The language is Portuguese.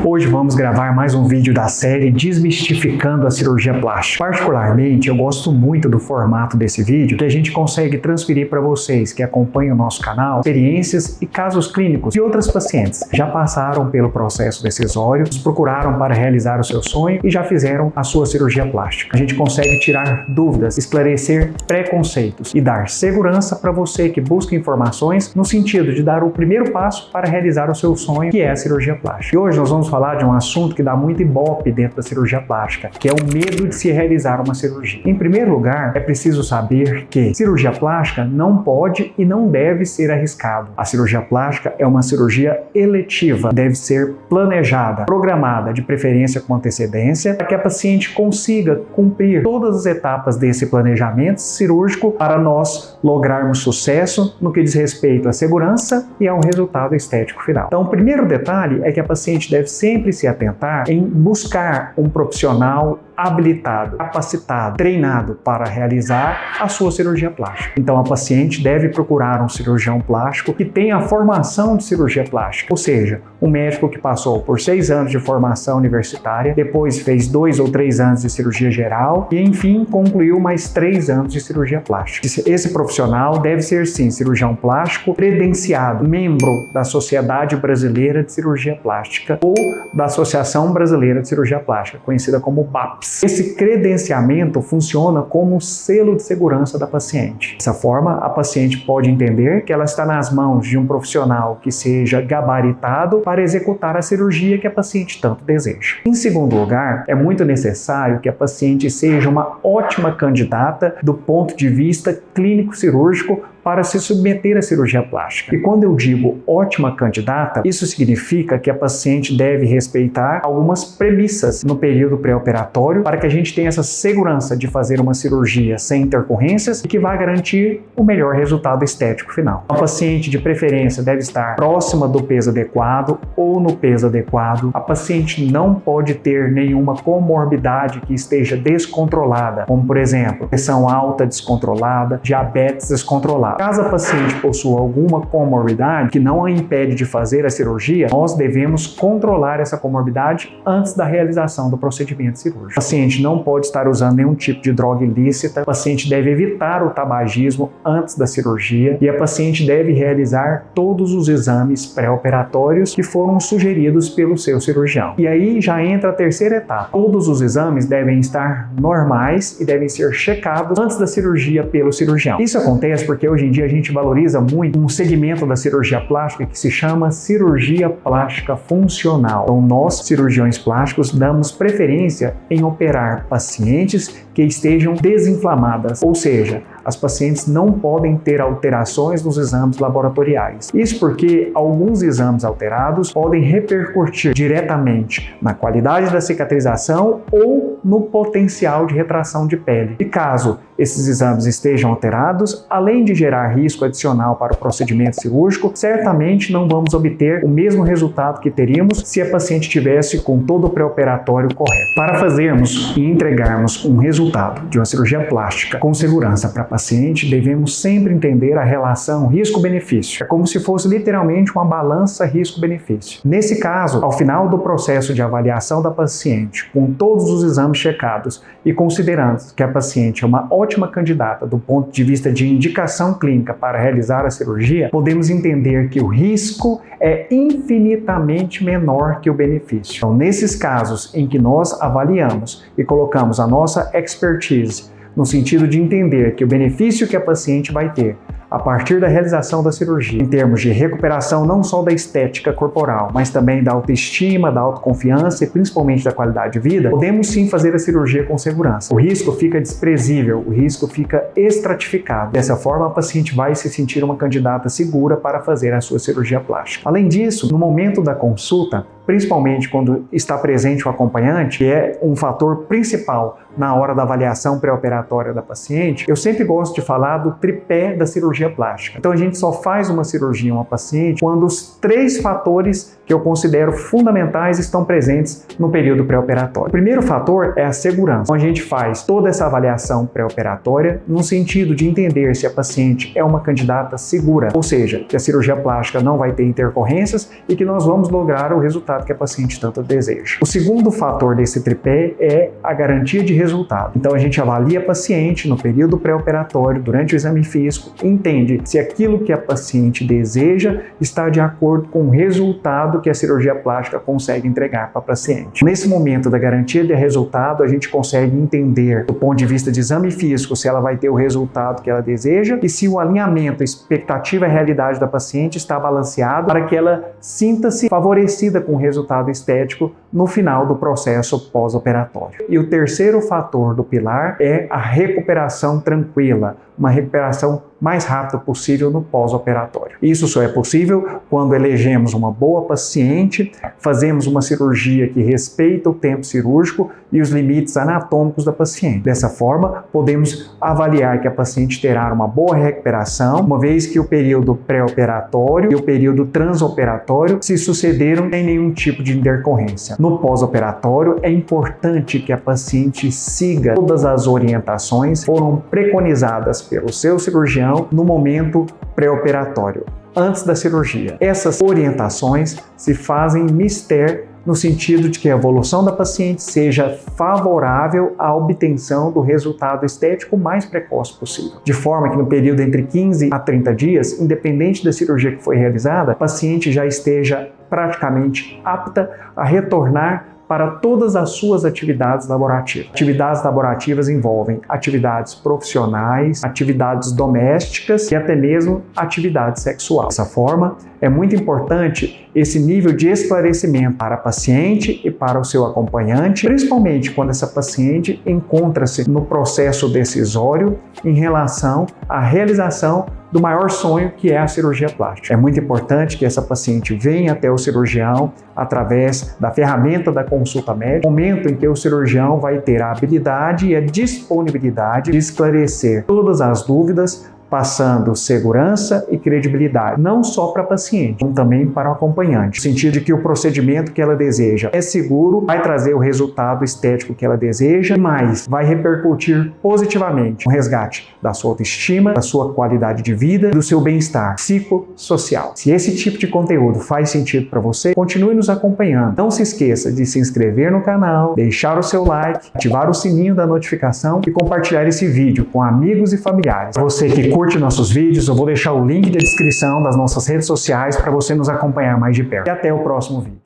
Hoje vamos gravar mais um vídeo da série Desmistificando a Cirurgia Plástica. Particularmente, eu gosto muito do formato desse vídeo, que a gente consegue transferir para vocês que acompanham o nosso canal experiências e casos clínicos de outras pacientes que já passaram pelo processo decisório, nos procuraram para realizar o seu sonho e já fizeram a sua cirurgia plástica. A gente consegue tirar dúvidas, esclarecer preconceitos e dar segurança para você que busca informações no sentido de dar o primeiro passo para realizar o seu sonho, que é a cirurgia plástica. E hoje nós vamos falar de um assunto que dá muito ibope dentro da cirurgia plástica, que é o medo de se realizar uma cirurgia. Em primeiro lugar, é preciso saber que cirurgia plástica não pode e não deve ser arriscado. A cirurgia plástica é uma cirurgia eletiva, deve ser planejada, programada, de preferência com antecedência, para que a paciente consiga cumprir todas as etapas desse planejamento cirúrgico para nós lograrmos sucesso no que diz respeito à segurança e ao resultado estético final. Então, o primeiro detalhe é que a paciente deve sempre se atentar em buscar um profissional habilitado, capacitado, treinado para realizar a sua cirurgia plástica. Então, a paciente deve procurar um cirurgião plástico que tenha a formação de cirurgia plástica, ou seja, um médico que passou por 6 anos de formação universitária, depois fez 2 ou 3 anos de cirurgia geral e, enfim, concluiu mais 3 anos de cirurgia plástica. Esse profissional deve ser, sim, cirurgião plástico credenciado, membro da Sociedade Brasileira de Cirurgia Plástica ou da Associação Brasileira de Cirurgia Plástica, conhecida como BAPS. Esse credenciamento funciona como um selo de segurança da paciente. Dessa forma, a paciente pode entender que ela está nas mãos de um profissional que seja gabaritado para executar a cirurgia que a paciente tanto deseja. Em segundo lugar, é muito necessário que a paciente seja uma ótima candidata do ponto de vista clínico-cirúrgico para se submeter à cirurgia plástica. E quando eu digo ótima candidata, isso significa que a paciente deve respeitar algumas premissas no período pré-operatório para que a gente tenha essa segurança de fazer uma cirurgia sem intercorrências e que vai garantir o melhor resultado estético final. A paciente, de preferência, deve estar próxima do peso adequado ou no peso adequado. A paciente não pode ter nenhuma comorbidade que esteja descontrolada, como, por exemplo, pressão alta descontrolada, diabetes descontrolada. Caso a paciente possua alguma comorbidade que não a impede de fazer a cirurgia, nós devemos controlar essa comorbidade antes da realização do procedimento cirúrgico. O paciente não pode estar usando nenhum tipo de droga ilícita, o paciente deve evitar o tabagismo antes da cirurgia e a paciente deve realizar todos os exames pré-operatórios que foram sugeridos pelo seu cirurgião. E aí já entra a terceira etapa. Todos os exames devem estar normais e devem ser checados antes da cirurgia pelo cirurgião. Isso acontece porque hoje em dia a gente valoriza muito um segmento da cirurgia plástica que se chama cirurgia plástica funcional. Então, nós, cirurgiões plásticos, damos preferência em operar pacientes que estejam desinflamadas, ou seja, as pacientes não podem ter alterações nos exames laboratoriais. Isso porque alguns exames alterados podem repercutir diretamente na qualidade da cicatrização ou no potencial de retração de pele. E caso esses exames estejam alterados, além de gerar risco adicional para o procedimento cirúrgico, certamente não vamos obter o mesmo resultado que teríamos se a paciente tivesse com todo o pré-operatório correto. Para fazermos e entregarmos um resultado de uma cirurgia plástica com segurança para a paciente, devemos sempre entender a relação risco-benefício. É como se fosse literalmente uma balança risco-benefício. Nesse caso, ao final do processo de avaliação da paciente, com todos os exames checados e considerando que a paciente é uma ótima candidata do ponto de vista de indicação clínica para realizar a cirurgia, podemos entender que o risco é infinitamente menor que o benefício. Então, nesses casos em que nós avaliamos e colocamos a nossa expertise no sentido de entender que o benefício que a paciente vai ter a partir da realização da cirurgia, em termos de recuperação não só da estética corporal, mas também da autoestima, da autoconfiança e principalmente da qualidade de vida, podemos sim fazer a cirurgia com segurança. O risco fica desprezível, o risco fica estratificado. Dessa forma, a paciente vai se sentir uma candidata segura para fazer a sua cirurgia plástica. Além disso, no momento da consulta, principalmente quando está presente o acompanhante, que é um fator principal na hora da avaliação pré-operatória da paciente, eu sempre gosto de falar do tripé da cirurgia plástica. Então a gente só faz uma cirurgia em uma paciente quando os 3 fatores que eu considero fundamentais estão presentes no período pré-operatório. O primeiro fator é a segurança. Então a gente faz toda essa avaliação pré-operatória no sentido de entender se a paciente é uma candidata segura, ou seja, que a cirurgia plástica não vai ter intercorrências e que nós vamos lograr o resultado resultado que a paciente tanto deseja. O segundo fator desse tripé é a garantia de resultado. Então a gente avalia a paciente no período pré-operatório, durante o exame físico, entende se aquilo que a paciente deseja está de acordo com o resultado que a cirurgia plástica consegue entregar para a paciente. Nesse momento da garantia de resultado, a gente consegue entender, do ponto de vista de exame físico, se ela vai ter o resultado que ela deseja e se o alinhamento, a expectativa e a realidade da paciente está balanceado para que ela sinta-se favorecida com o resultado estético no final do processo pós-operatório. E o terceiro fator do pilar é a recuperação tranquila, uma recuperação mais rápida possível no pós-operatório. Isso só é possível quando elegemos uma boa paciente, fazemos uma cirurgia que respeita o tempo cirúrgico e os limites anatômicos da paciente. Dessa forma, podemos avaliar que a paciente terá uma boa recuperação, uma vez que o período pré-operatório e o período transoperatório se sucederam sem nenhum tipo de intercorrência. No pós-operatório, é importante que a paciente siga todas as orientações que foram preconizadas pelo seu cirurgião no momento pré-operatório, antes da cirurgia. Essas orientações se fazem mister no sentido de que a evolução da paciente seja favorável à obtenção do resultado estético mais precoce possível. De forma que no período entre 15 a 30 dias, independente da cirurgia que foi realizada, a paciente já esteja praticamente apta a retornar para todas as suas atividades laborativas. Atividades laborativas envolvem atividades profissionais, atividades domésticas e até mesmo atividade sexual. Dessa forma, é muito importante esse nível de esclarecimento para a paciente e para o seu acompanhante, principalmente quando essa paciente encontra-se no processo decisório em relação à realização do maior sonho, que é a cirurgia plástica. É muito importante que essa paciente venha até o cirurgião através da ferramenta da consulta médica, momento em que o cirurgião vai ter a habilidade e a disponibilidade de esclarecer todas as dúvidas, passando segurança e credibilidade, não só para a paciente, como também para o acompanhante, no sentido de que o procedimento que ela deseja é seguro, vai trazer o resultado estético que ela deseja, mas vai repercutir positivamente no resgate da sua autoestima, da sua qualidade de vida, do seu bem-estar psicossocial. Se esse tipo de conteúdo faz sentido para você, continue nos acompanhando. Não se esqueça de se inscrever no canal, deixar o seu like, ativar o sininho da notificação e compartilhar esse vídeo com amigos e familiares. Você que curte nossos vídeos, eu vou deixar o link da descrição das nossas redes sociais para você nos acompanhar mais de perto. E até o próximo vídeo.